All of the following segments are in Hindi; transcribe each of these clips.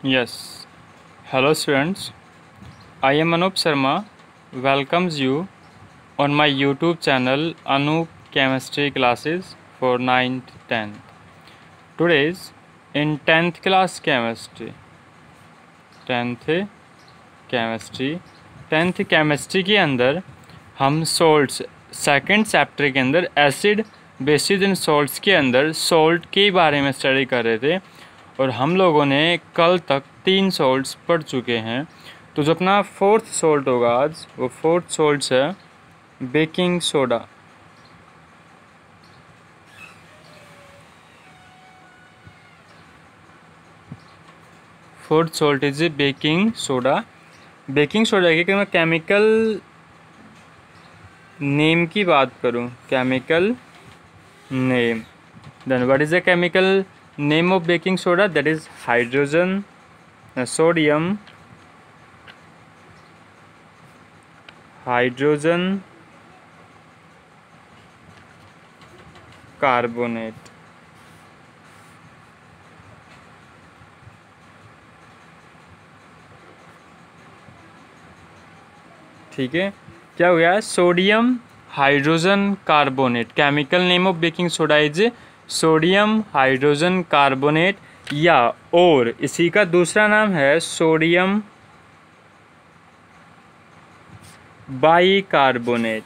Yes. Hello students. I am Anup Sharma. Welcomes you on my YouTube channel Anup Chemistry Classes for 9th 10th. Today's in 10th class chemistry. 10th chemistry. 10th chemistry के अंदर हम सॉल्ट्स सेकंड चैप्टर के अंदर एसिड बेसिस एंड सॉल्ट्स के अंदर सॉल्ट के बारे में स्टडी कर रहे थे और हम लोगों ने कल तक 3 सॉल्ट्स पढ़ चुके हैं। तो जो अपना फोर्थ सॉल्ट होगा आज वो फोर्थ सॉल्ट्स है baking soda. Fourth salt is baking soda. Baking soda की अगर मैं केमिकल नेम की बात करूं, chemical name, then what is the chemical name of baking soda? That is hydrogen sodium hydrogen carbonate. ठीक है, क्या हो गया? Sodium hydrogen carbonate. Chemical name of baking soda is sodium hydrogen carbonate, या और इसी का दूसरा नाम है सोडियम बाइकार्बोनेट।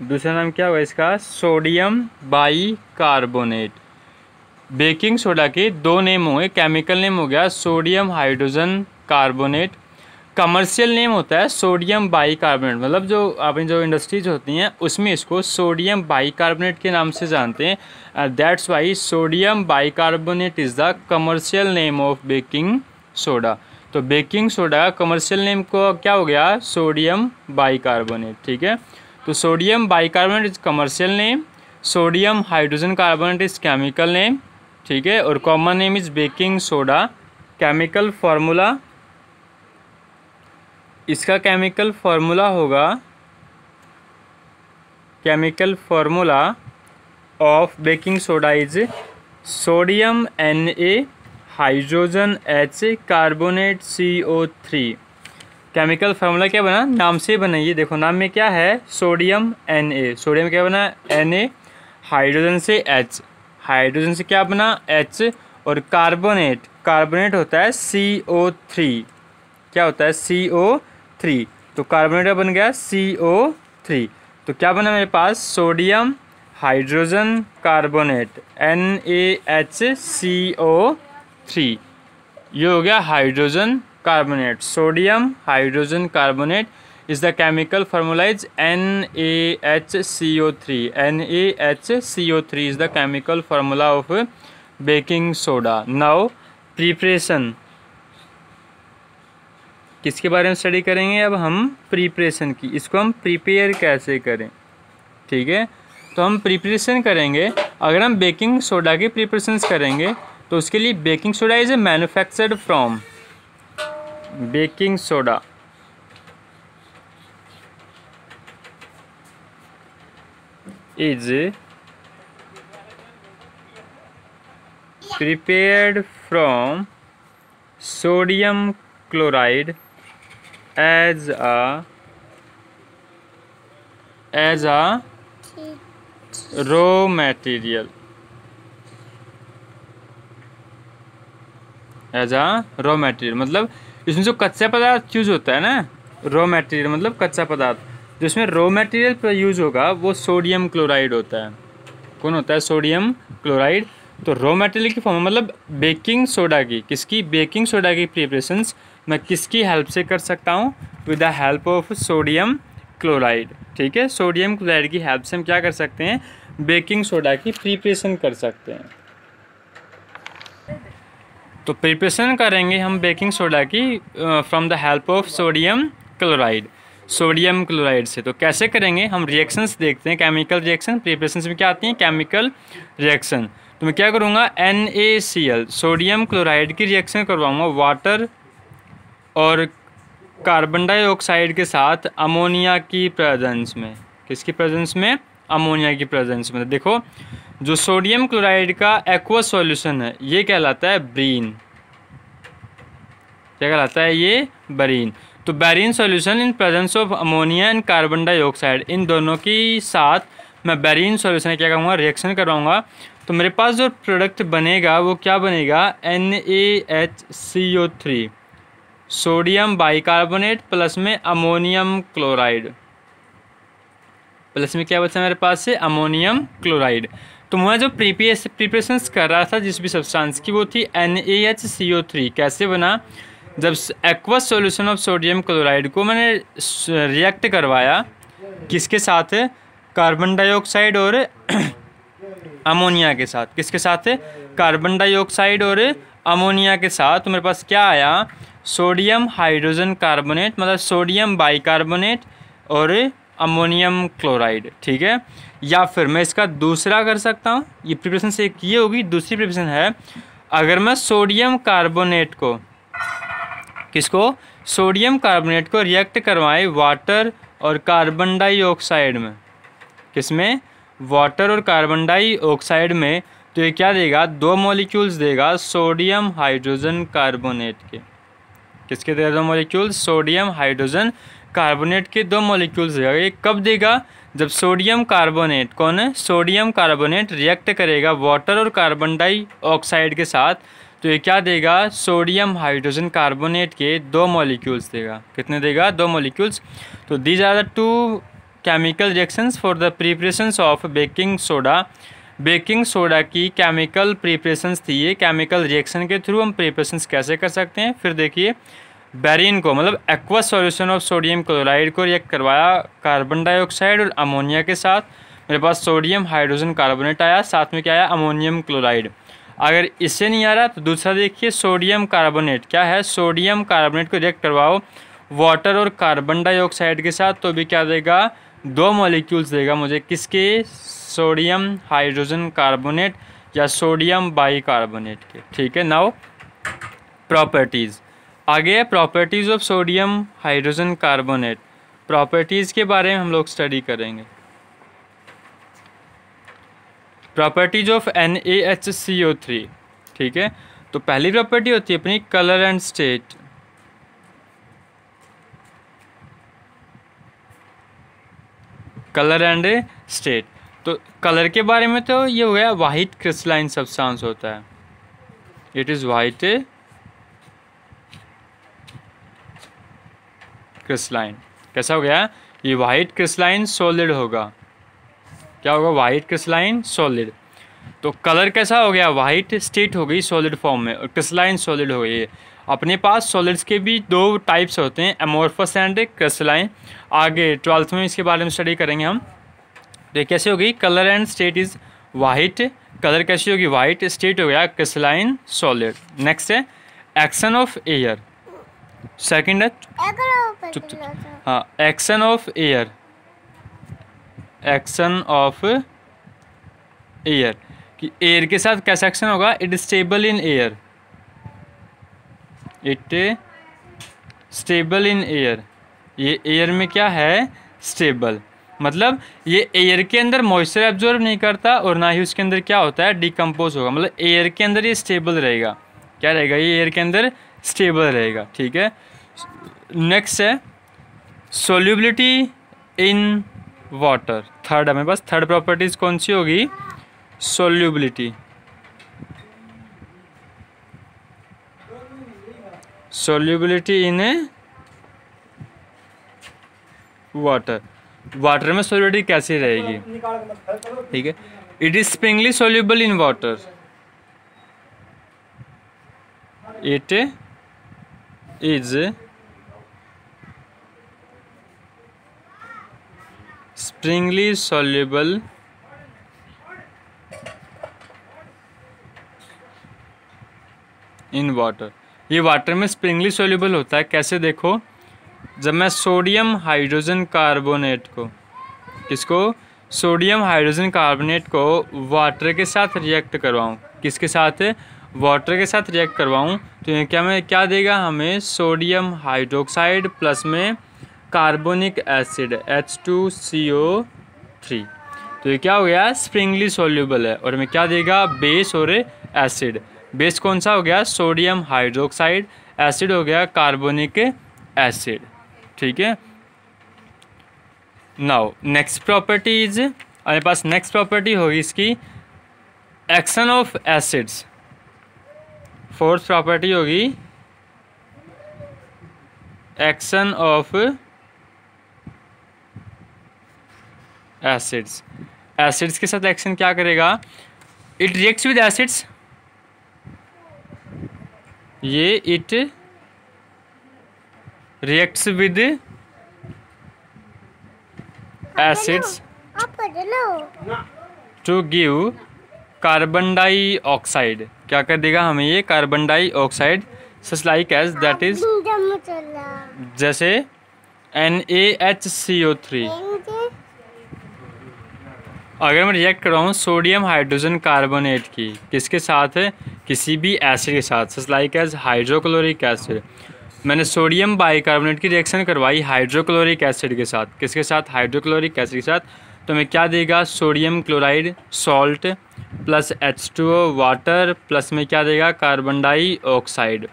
दूसरा नाम क्या होगा इसका? Sodium bicarbonate. बेकिंग सोडा के 2 नेम हुए। केमिकल नेम हो गया sodium hydrogen carbonate, commercial name होता है सोडियम बाइकार्बोनेट। मतलब जो अपनी जो इंडस्ट्रीज होती हैं उसमें इसको सोडियम बाइकार्बोनेट के नाम से जानते हैं। That's why sodium bicarbonate is the commercial name of baking soda. तो बेकिंग सोडा का कमर्शियल नेम को क्या हो गया? Sodium bicarbonate. ठीक है, तो sodium bicarbonate is commercial name, sodium hydrogen carbonate is chemical name. ठीक है, और common name is baking soda. Chemical formula, इसका केमिकल फार्मूला होगा, chemical formula of baking soda is sodium Na hydrogen H carbonate CO3। Chemical formula क्या बना? नाम से बना, ये देखो नाम में क्या है? Sodium Na। सोडियम क्या बना? Na। हाइड्रोजन से H, हाइड्रोजन से क्या बना? H। और कार्बोनेट, कार्बोनेट होता है CO3। क्या होता है? CO3। तो कार्बोनेट बन गया CO3। तो क्या बना मेरे पास? Sodium hydrogen carbonate NaHCO3। ये हो गया hydrogen carbonate. Sodium hydrogen carbonate is the chemical formula is NaHCO3। NaHCO3 is the chemical formula of baking soda. Now preparation, किसके बारे में स्टडी करेंगे? अब हम प्रिपरेशन की, इसको हम प्रिपेयर कैसे करें। ठीक है, तो हम प्रिपरेशन करेंगे। अगर हम बेकिंग सोडा की प्रिपरेशन करेंगे तो उसके लिए baking soda is manufactured from, baking soda is prepared from sodium chloride as a raw material, as a raw material. मतलब इसमें जो कच्चा पदार्थ यूज होता है ना, रॉ मटेरियल मतलब कच्चा पदार्थ, जो इसमें रॉ मटेरियल पर यूज होगा वो सोडियम क्लोराइड होता है। कौन होता है? Sodium chloride. तो रॉ मटेरियल की फॉर्म मतलब बेकिंग सोडा की, किसकी? बेकिंग सोडा की प्रिपरेशंस मैं किसकी हेल्प से कर सकता हूँ? With the help of sodium chloride. ठीक है, सोडियम क्लोराइड की हेल्प से हम क्या कर सकते हैं? बेकिंग सोडा की प्रिपरेशन कर सकते हैं। तो प्रिपरेशन करेंगे हम बेकिंग सोडा की from the help of sodium chloride, sodium chloride से। तो कैसे करेंगे? हम रिएक्शंस देखते हैं, केमिकल रिएक्शन। प्रिपरेशन में क्या आती हैं? Chemical reaction. तो मैं क्या करूँगा? NaCl सोडियम क्लोराइड की रिएक्शन करवाऊँगा वाटर और कार्बन डाइऑक्साइड के साथ अमोनिया की प्रेजेंस में। किसकी प्रेजेंस में? अमोनिया की प्रेजेंस में। देखो जो सोडियम क्लोराइड का एक्वस सॉल्यूशन है ये कहलाता है ब्रीन। क्या कहलाता है ये? बेरीन। तो brine solution in presence of ammonia and carbon dioxide, इन दोनों की साथ मैं बेरीन सॉल्यूशन क्या करूँगा, रिएक्शन करवाऊँगा। तो मेरे पास जो प्रोडक्ट बनेगा वो क्या बनेगा, NaHCO3 सोडियम बाइकार्बोनेट प्लस में अमोनियम क्लोराइड, प्लस में क्या बचा मेरे पास से अमोनियम क्लोराइड। तो मैं जो प्रिपरेशंस कर रहा था जिस भी सब्सटेंस की वो थी NaHCO3। कैसे बना, जब aqueous solution of sodium chloride को मैंने रिएक्ट करवाया किसके साथ, कार्बन डाइऑक्साइड और अमोनिया के साथ। किसके साथ? कार्बन डाइऑक्साइड और अमोनिया के साथ। तो मेरे पास क्या आया, सोडियम हाइड्रोजन कार्बोनेट, मतलब सोडियम बाइकार्बोनेट और अमोनियम क्लोराइड। ठीक है, या फिर मैं इसका दूसरा कर सकता हूँ। ये प्रिपरेशन से एक ये होगी, दूसरी प्रिपरेशन है अगर मैं सोडियम कार्बोनेट को, किसको, सोडियम कार्बोनेट को रिएक्ट करवाएं वाटर और कार्बन डाइऑक्साइड में। किसमें? वाटर और कार्बन डाइऑक्साइड में। तो ये क्या देगा, दो मॉलिक्यूल्स देगा सोडियम हाइड्रोजन कार्बोनेट के। किसके देगा दो मॉलिक्यूल्स, सोडियम हाइड्रोजन कार्बोनेट के दो मॉलिक्यूल्स देगा। ये कब देगा, जब सोडियम कार्बोनेट, कौन है, सोडियम कार्बोनेट रिएक्ट करेगा वाटर और कार्बन डाइऑक्साइड के साथ। तो ये क्या देगा, सोडियम हाइड्रोजन कार्बोनेट के दो मॉलिक्यूल्स देगा। कितने देगा, दो मॉलिक्यूल्स। तो these are the two chemical reactions for the preparations of baking soda. Baking soda की केमिकल प्रिपरेशंस थी ये। केमिकल रिएक्शन के थ्रू हम प्रिपरेशंस कैसे कर सकते हैं। फिर देखिए, बेरीन को, मतलब aqueous solution of sodium chloride को रिएक्ट करवाया कार्बन डाइऑक्साइड और अमोनिया के साथ। मेरे पास सोडियम हाइड्रोजन कार्बोनेट आया, साथ में क्या आया, अमोनियम क्लोराइड। अगर इससे नहीं आ रहा तो दूसरा देखिए, सोडियम कार्बोनेट क्या है, सोडियम कार्बोनेट को रिएक्ट करवाओ वाटर और कार्बन डाइऑक्साइड के साथ। तो भी क्या देगा, दो मॉलिक्यूल्स देगा मुझे। किसके, सोडियम हाइड्रोजन कार्बोनेट या सोडियम बाइकार्बोनेट के। ठीक है, नाउ प्रॉपर्टीज़। आगे है properties of sodium hydrogen carbonate. Properties के बारे में हम लोग स्टडी करेंगे। Properties of NaHCO3। ठीक है, तो पहली प्रॉपर्टी होती है अपनी colour and state. Colour and state, तो कलर के बारे में तो ये हो गया, वाइट क्रिस्टलाइन सब्सटेंस होता है, इट इज़ वाइट क्रिस्टलाइन। कैसा हो गया, ये वाइट क्रिस्टलाइन सॉलिड होगा। क्या होगा, वाइट क्रिस्टलाइन सॉलिड। तो कलर कैसा हो गया, वाइट, स्टेट हो गई सॉलिड फॉर्म में, और क्रिस्टलाइन सॉलिड हो गई। अपने पास सॉलिड्स के भी दो टाइप्स होते हैं, एमोर्फस एंड क्रिस्टलाइन। आगे 12th में इसके बारे में स्टडी करेंगे हम। तो कैसे होगी, colour and state is white, colour कैसी होगी, वाइट, स्टेट हो गया क्रिस्टलाइन सॉलिड। नेक्स्ट है एक्शन ऑफ एयर। सेकंड है चुप चुप, हाँ, action of air. Action of air, कि एयर के साथ कैसा एक्शन होगा, it stable in air, it stable in air. ये एयर में क्या है, स्टेबल, मतलब ये एयर के अंदर मॉइस्चर एब्जॉर्ब नहीं करता और ना ही उसके अंदर क्या होता है, डिकम्पोज होगा। मतलब एयर के अंदर ये स्टेबल रहेगा। क्या रहेगा, ये एयर के अंदर स्टेबल रहेगा। ठीक है, नेक्स्ट है सोल्यूबिलिटी इन वाटर। थर्ड है मेरे पास, थर्ड प्रॉपर्टीज कौन सी होगी, solubility. Solubility in water, water में सोल्यूबिलिटी कैसी रहेगी। ठीक है, it is Sprüngli soluble in water, it is Sprüngli soluble in water. ये वाटर में स्प्रिंगली सोल्यूबल होता है। कैसे, देखो, जब मैं सोडियम हाइड्रोजन कार्बोनेट को, किसको, सोडियम हाइड्रोजन कार्बोनेट को वाटर के साथ रिएक्ट करवाऊँ, किसके साथ, वाटर के साथ रिएक्ट करवाऊँ, तो ये क्या देगा हमें, सोडियम हाइड्रोक्साइड प्लस में कार्बोनिक एसिड H2CO3। तो ये क्या हो गया, स्प्रिंगली सोल्यूबल है। और हमें क्या देगा, बेस और एसिड। बेस कौन सा हो गया, सोडियम हाइड्रोक्साइड, एसिड हो गया कार्बोनिक एसिड। ठीक है, नाउ नेक्स्ट प्रॉपर्टीज, हमारे पास नेक्स्ट प्रॉपर्टी होगी इसकी action of acids. Fourth property होगी एक्शन ऑफ एसिड्स। एसिड्स के साथ एक्शन क्या करेगा, इट रिएक्ट्स विद एसिड्स, ये it reacts with acids to give carbon dioxide. क्या कर देगा हमें ये, carbon dioxide, such like as that is, जैसे NaHCO3। अगर मैं रिएक्ट कर रहा हूँ सोडियम हाइड्रोजन कार्बोनेट की, किसके साथ है, किसी भी एसिड के साथ, such like as hydrochloric acid. मैंने सोडियम बाइकार्बोनेट की रिएक्शन करवाई हाइड्रोक्लोरिक एसिड के साथ, किसके साथ, हाइड्रोक्लोरिक एसिड के साथ, तो हमें क्या देगा, sodium chloride salt plus H2O water plus में क्या देगा, कार्बन डाइऑक्साइड।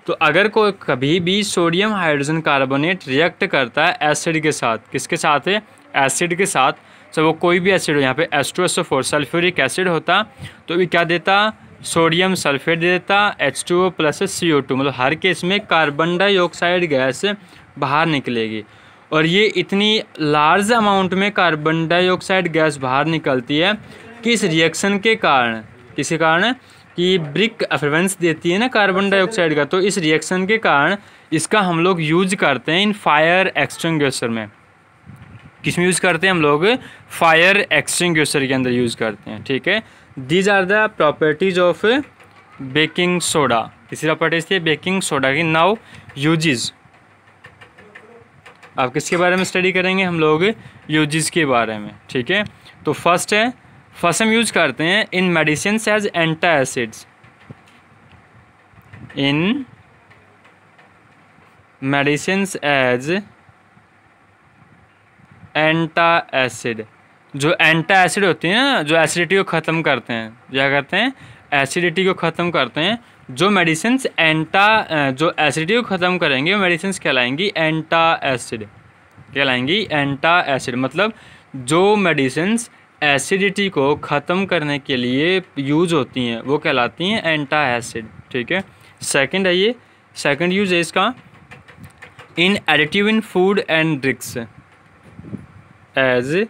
तो अगर कोई कभी भी सोडियम हाइड्रोजन कार्बोनेट रिएक्ट करता है एसिड के साथ, किसके साथ है, एसिड के साथ, तो वो कोई भी एसिड हो, यहाँ पे H2SO4 सल्फ्यूरिक एसिड होता, तो ये क्या देता, सोडियम सल्फेट दे देता, H2O प्लस CO2, मतलब हर केस में कार्बन डाइऑक्साइड गैस बाहर निकलेगी। और ये इतनी लार्ज अमाउंट में कार्बन डाइऑक्साइड गैस बाहर निकलती है कि इस रिएक्शन के कारण, किसी कारण कि ब्रिक अफ्रेंस देती है ना कार्बन डाइऑक्साइड का, तो इस रिएक्शन के कारण इसका हम लोग यूज करते हैं इन फायर एक्सटिंग्विशर में। किस में यूज़ करते हैं हम लोग, फायर एक्सटिंग्विशर के अंदर यूज़ करते हैं। ठीक है, these are the properties of baking soda. तीसरी प्रॉपर्टीज थी बेकिंग सोडा की। नाउ यूजेस, आप किसके बारे में स्टडी करेंगे, हम लोग यूजेस के बारे में। ठीक है, तो फर्स्ट हम यूज करते हैं इन मेडिसिन एज एंटासिड्स, इन मेडिसिन एज एंटासिड। जो एंटासिड होती है ना, जो एसिडिटी को ख़त्म करते हैं, क्या करते हैं, एसिडिटी को ख़त्म करते हैं। जो मेडिसिन जो एसिडिटी को ख़त्म करेंगे वो मेडिसिन कहलाएंगी एंटासिड, कहलाएंगी एंटासिड। मतलब जो मेडिसिन एसिडिटी को ख़त्म करने के लिए यूज़ होती हैं वो कहलाती हैं एंटासिड। ठीक है, सेकंड है ये, सेकंड यूज है इसका in additive in food and drinks as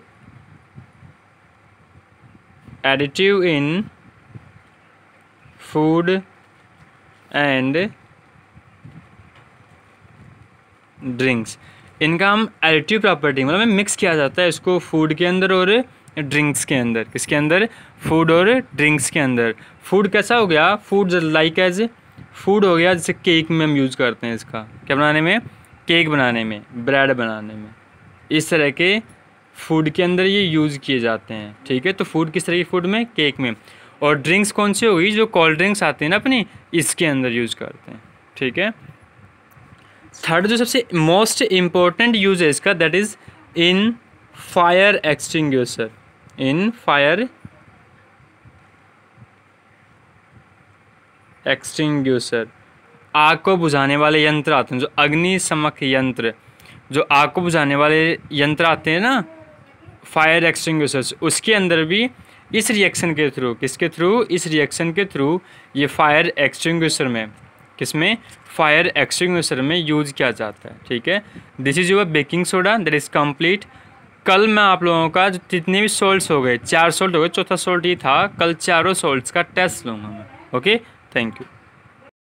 additive in food and drinks. इनका हम एडिटिव प्रॉपर्टी मतलब मिक्स किया जाता है इसको फूड के अंदर और ड्रिंक्स के अंदर। किसके अंदर, फूड और ड्रिंक्स के अंदर। फूड कैसा हो गया, फूड लाइक एज फूड हो गया, जैसे केक में हम यूज़ करते हैं इसका, क्या बनाने में, केक बनाने में, ब्रेड बनाने में, इस तरह के फूड के अंदर ये यूज़ किए जाते हैं। ठीक है, तो फूड किस तरह की फूड में, केक में। और ड्रिंक्स कौन सी होगी, जो कोल्ड ड्रिंक्स आती हैं ना अपनी, इसके अंदर यूज़ करते हैं। ठीक है, थर्ड जो सबसे मोस्ट इम्पोर्टेंट यूज है इसका, that is in fire extinguisher. In fire extinguisher, आग को बुझाने वाले यंत्र आते हैं, जो अग्निशमक यंत्र, जो आग को बुझाने वाले यंत्र आते हैं ना, फायर एक्सटिंग्विशर्स, उसके अंदर भी इस रिएक्शन के थ्रू, किसके थ्रू, इस रिएक्शन के थ्रू ये फायर एक्सटिंग्विशर में, किसमें, फायर एक्सटिंग्विशर में यूज़ किया जाता है। ठीक है, this is your baking soda, that is complete. कल मैं आप लोगों का जो जितने भी सॉल्ट्स हो गए, 4 सॉल्ट हो गए, चौथा सॉल्ट ये था, कल चारों सॉल्ट्स का टेस्ट लूँगा मैं। Okay, thank you.